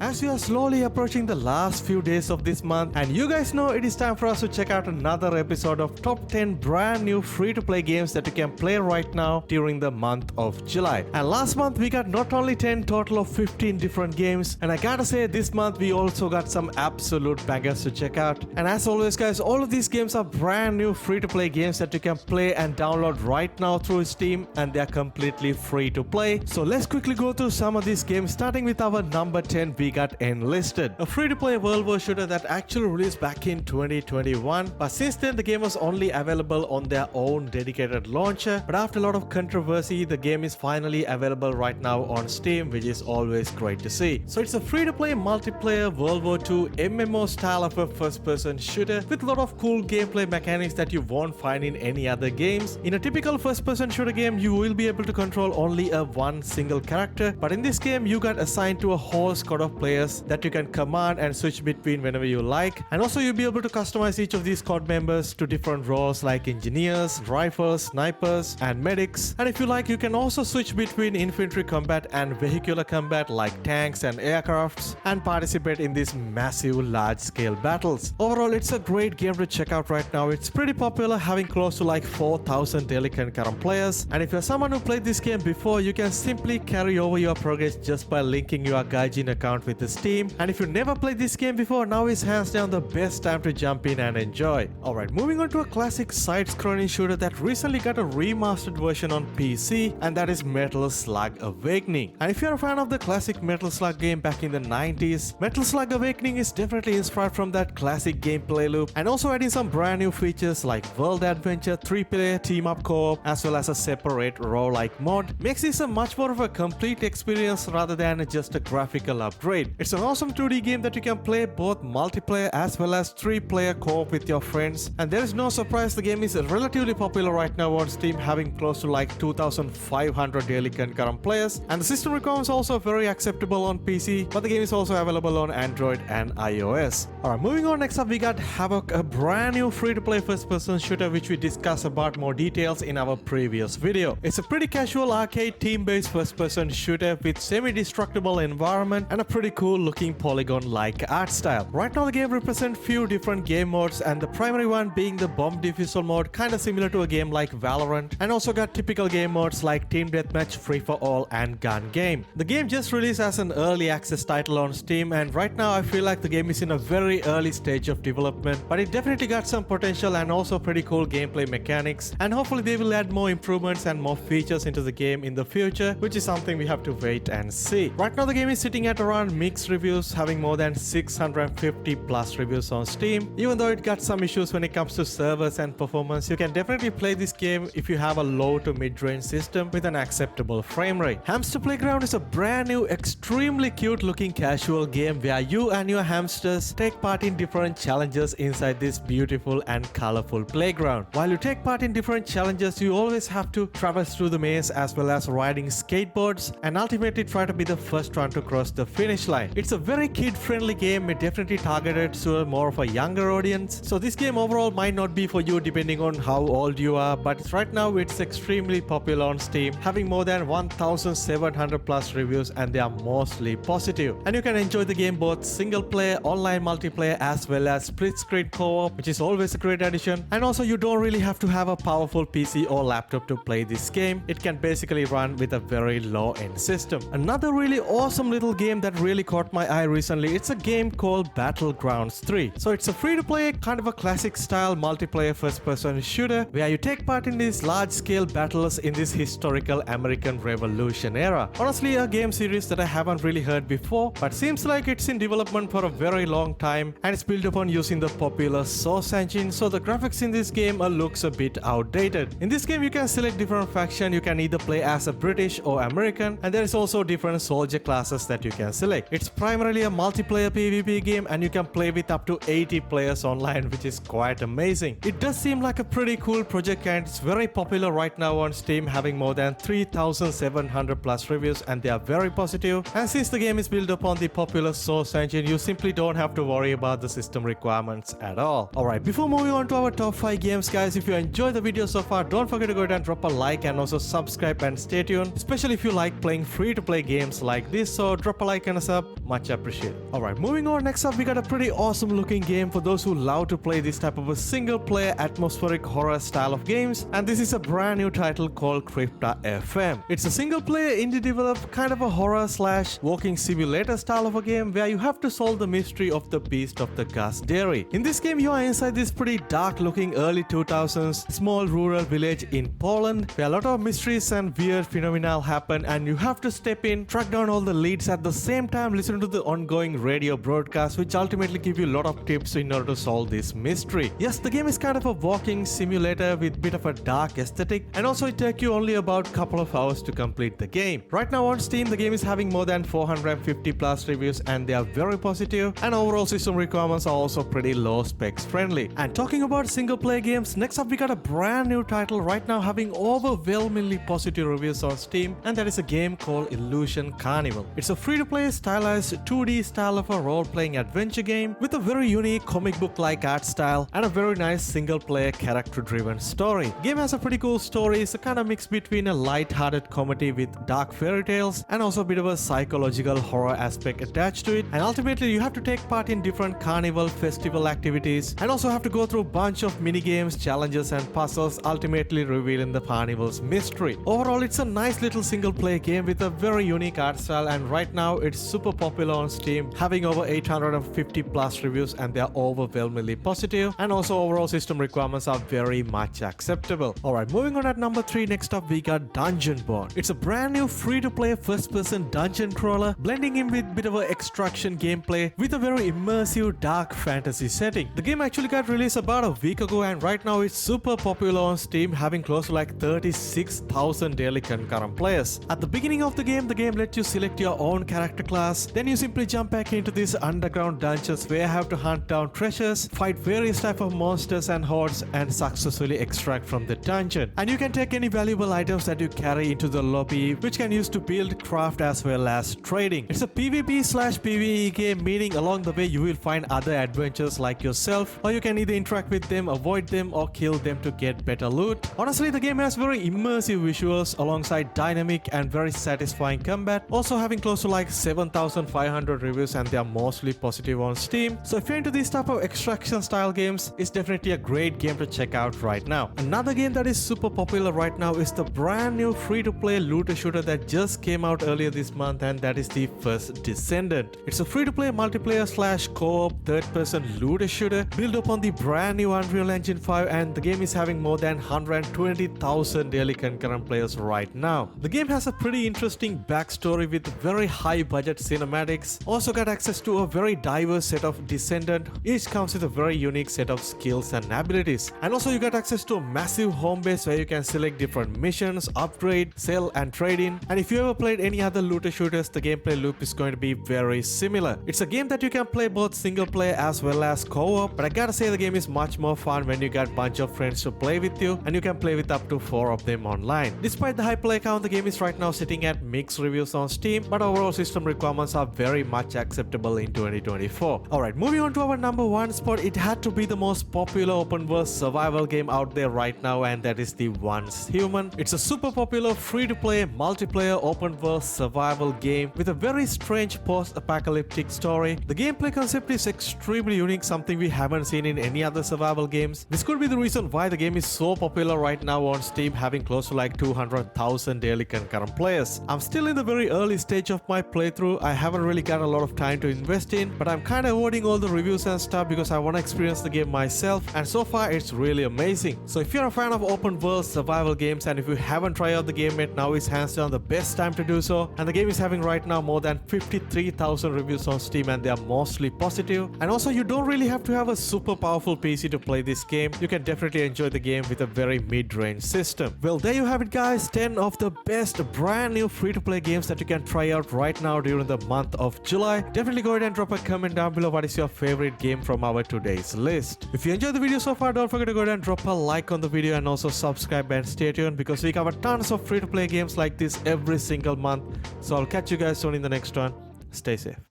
as we are slowly approaching the last few days of this month, and you guys know it is time for us to check out another episode of top 10 brand new free-to-play games that you can play right now during the month of July. And last month we got not only 10, total of 15 different games, and I gotta say this month we also got some absolute bangers to check out. And as always guys, all of these games are brand new free-to-play games that you can play and download right now through Steam, and they are completely free to play. So let's quickly go through some of these games, starting with our number 10. We got Enlisted, a free-to-play World War shooter that actually released back in 2021, but since then the game was only available on their own dedicated launcher. But after a lot of controversy, the game is finally available right now on Steam, which is always great to see. So it's a free-to-play multiplayer World War II MMO style of a first-person shooter with a lot of cool gameplay mechanics that you won't find in any other games. In a typical first-person shooter game, you will be able to control only one single character, but in this game you got assigned to a whole squad of players that you can command and switch between whenever you like. And also you'll be able to customize each of these squad members to different roles like engineers, rifles, snipers, and medics. And if you like, you can also switch between infantry combat and vehicular combat like tanks and aircrafts, and participate in these massive large-scale battles. Overall, it's a great game to check out right now. It's pretty popular, having close to like 4,000 daily concurrent players. And if you're someone who played this game before, you can simply carry over your progress just by linking your Gaijin account with the Steam. And if you never played this game before, now is hands down the best time to jump in and enjoy. Alright, moving on to a classic side-scrolling shooter that recently got a remastered version on PC, and that is Metal Slug Awakening. And if you're a fan of the classic Metal Slug game back in the 90s, Metal Slug Awakening is definitely inspired from that classic gameplay loop, and also adding some brand new features like world adventure, 3-player team-up co-op, as well as a separate roguelike mode. Makes this a much more of a complete experience rather than just a graphical upgrade. It's an awesome 2D game that you can play both multiplayer as well as 3-player co-op with your friends, and there is no surprise the game is relatively popular right now on Steam, having close to like 2,500 daily concurrent players, and the system requirements also very acceptable on PC, but the game is also available on Android and iOS. Alright, moving on, next up we got Havoc, a brand new free-to-play first-person shooter which we discussed about more details in our previous video. It's a pretty casual arcade team-based first-person shooter with semi-destructible environment and a pretty cool looking polygon-like art style. Right now the game represents few different game modes, and the primary one being the bomb defusal mode, kinda similar to a game like Valorant, and also got typical game modes like Team Deathmatch, Free for All, and Gun Game. The game just released as an early access title on Steam, and right now I feel like the game is in a very early stage of development, but it definitely got some potential and also pretty cool gameplay mechanics, and hopefully they will add more improvements and more features into the game in the future, which is something we have to wait and see. Right now the game is sitting at around mixed reviews, having more than 650 plus reviews on Steam. Even though it got some issues when it comes to servers and performance, you can definitely play this game if you have a low to mid-range system with an acceptable frame rate. Hamster Playground is a brand new, extremely cute looking casual game where you and your hamsters take part in different challenges inside this beautiful and colorful playground. While you take part in different challenges, you always have to traverse through the maze as well as riding skateboards and ultimately try to be the first one to cross the finish line. It's a very kid-friendly game, definitely targeted to more of a younger audience, so this game overall might not be for you depending on how old you are, but right now it's extremely popular on Steam, having more than 1,700 plus reviews, and they are mostly positive. And you can enjoy the game both single player, online multiplayer, as well as split screen co-op, which is always a great addition. And also you don't really have to have a powerful PC or laptop to play this game. It can basically run with a very low-end system. Another really awesome little game that really caught my eye recently, it's a game called Battlegrounds 3. So it's a free-to-play, kind of a classic style multiplayer first-person shooter where you take part in these large-scale battles in this historical American Revolution era. Honestly, a game series that I haven't really heard before, but seems like it's in development for a very long time, and it's built upon using the popular Source engine, so the graphics in this game looks a bit outdated. In this game you can select different factions. You can either play as a British or American, and there is also different soldier classes that you can select. It's primarily a multiplayer PvP game, and you can play with up to 80 players online, which is quite amazing. It does seem like a pretty cool project, and it's very popular right now on Steam, having more than 3,700 plus reviews, and they are very positive. And since the game is built upon the popular Source engine, you simply don't have to worry about the system requirements at all. Alright, before moving on to our top 5 games guys, if you enjoyed the video so far, don't forget to go ahead and drop a like and also subscribe and stay tuned, especially if you like playing free to play games like this. So drop a like and a up, much appreciated. Alright, moving on, next up we got a pretty awesome looking game for those who love to play this type of a single player atmospheric horror style of games, and this is a brand new title called Crypta FM. It's a single player indie developed kind of a horror slash walking simulator style of a game where you have to solve the mystery of the beast of the Gus Dairy. In this game you are inside this pretty dark looking early 2000s small rural village in Poland where a lot of mysteries and weird phenomena happen, and you have to step in, track down all the leads, at the same time listen to the ongoing radio broadcast which ultimately give you a lot of tips in order to solve this mystery. Yes, the game is kind of a walking simulator with bit of a dark aesthetic, and also it takes you only about couple of hours to complete the game. Right now on Steam the game is having more than 450 plus reviews and they are very positive, and overall system requirements are also pretty low specs friendly. And talking about single player games, next up we got a brand new title right now having overwhelmingly positive reviews on Steam, and that is a game called Illusion Carnival. It's a free-to-play stylized 2D style of a role-playing adventure game with a very unique comic book-like art style and a very nice single-player character-driven story. The game has a pretty cool story. It's a kind of mix between a light-hearted comedy with dark fairy tales and also a bit of a psychological horror aspect attached to it, and ultimately you have to take part in different carnival festival activities and also have to go through a bunch of mini games, challenges and puzzles, ultimately revealing the carnival's mystery. Overall it's a nice little single player game with a very unique art style, and right now it's super popular on Steam, having over 850 plus reviews and they are overwhelmingly positive, and also overall system requirements are very much acceptable. Alright, moving on at number 3, next up we got Dungeon Born. It's a brand new free to play first person dungeon crawler blending in with bit of a extraction gameplay with a very immersive dark fantasy setting. The game actually got released about a week ago and right now it's super popular on Steam, having close to like 36,000 daily concurrent players. At the beginning of the game lets you select your own character class, then you simply jump back into these underground dungeons where you have to hunt down treasures, fight various type of monsters and hordes and successfully extract from the dungeon. And you can take any valuable items that you carry into the lobby which can use to build, craft as well as trading. It's a PvP/PvE game, meaning along the way you will find other adventures like yourself, or you can either interact with them, avoid them or kill them to get better loot. Honestly, the game has very immersive visuals alongside dynamic and very satisfying combat, also having close to like 7,500 reviews and they are mostly positive on Steam. So if you're into this type of extraction style games, it's definitely a great game to check out right now. Another game that is super popular right now is the brand new free to play looter shooter that just came out earlier this month, and that is the First Descendant. It's a free to play multiplayer slash co-op third person looter shooter built upon the brand new Unreal Engine 5, and the game is having more than 120,000 daily concurrent players right now. The game has a pretty interesting backstory with very high budget cinematics, also got access to a very diverse set of Descendant, each comes with a very unique set of skills and abilities, and also you got access to a massive home base where you can select different missions, upgrade, sell and trade in. And if you ever played any other looter shooters, the gameplay loop is going to be very similar. It's a game that you can play both single player as well as co-op, but I gotta say the game is much more fun when you got bunch of friends to play with you, and you can play with up to 4 of them online. Despite the high play count, the game is right now sitting at mixed reviews on Steam, but overall system requirements are very much acceptable in 2024. Alright, moving on to our number 1 spot, it had to be the most popular open world survival game out there right now, and that is the Once Human. It's a super popular free to play multiplayer open world survival game with a very strange post-apocalyptic story. The gameplay concept is extremely unique, something we haven't seen in any other survival games. This could be the reason why the game is so popular right now on Steam, having close to like 200,000 daily concurrent players. I'm still in the very early stage of my playthrough. I haven't really got a lot of time to invest in, but I'm kind of avoiding all the reviews and stuff because I want to experience the game myself, and so far it's really amazing. So if you're a fan of open world survival games and if you haven't tried out the game yet, now is hands down the best time to do so. And the game is having right now more than 53,000 reviews on Steam and they are mostly positive. And also you don't really have to have a super powerful PC to play this game. You can definitely enjoy the game with a very mid-range system. Well, there you have it guys, 10 of the best brand new free-to-play games that you can try out right now during the month of July. Definitely go ahead and drop a comment down below what is your favorite game from our today's list. If you enjoyed the video so far, don't forget to go ahead and drop a like on the video and also subscribe and stay tuned because we cover tons of free-to-play games like this every single month. So I'll catch you guys soon in the next one. Stay safe.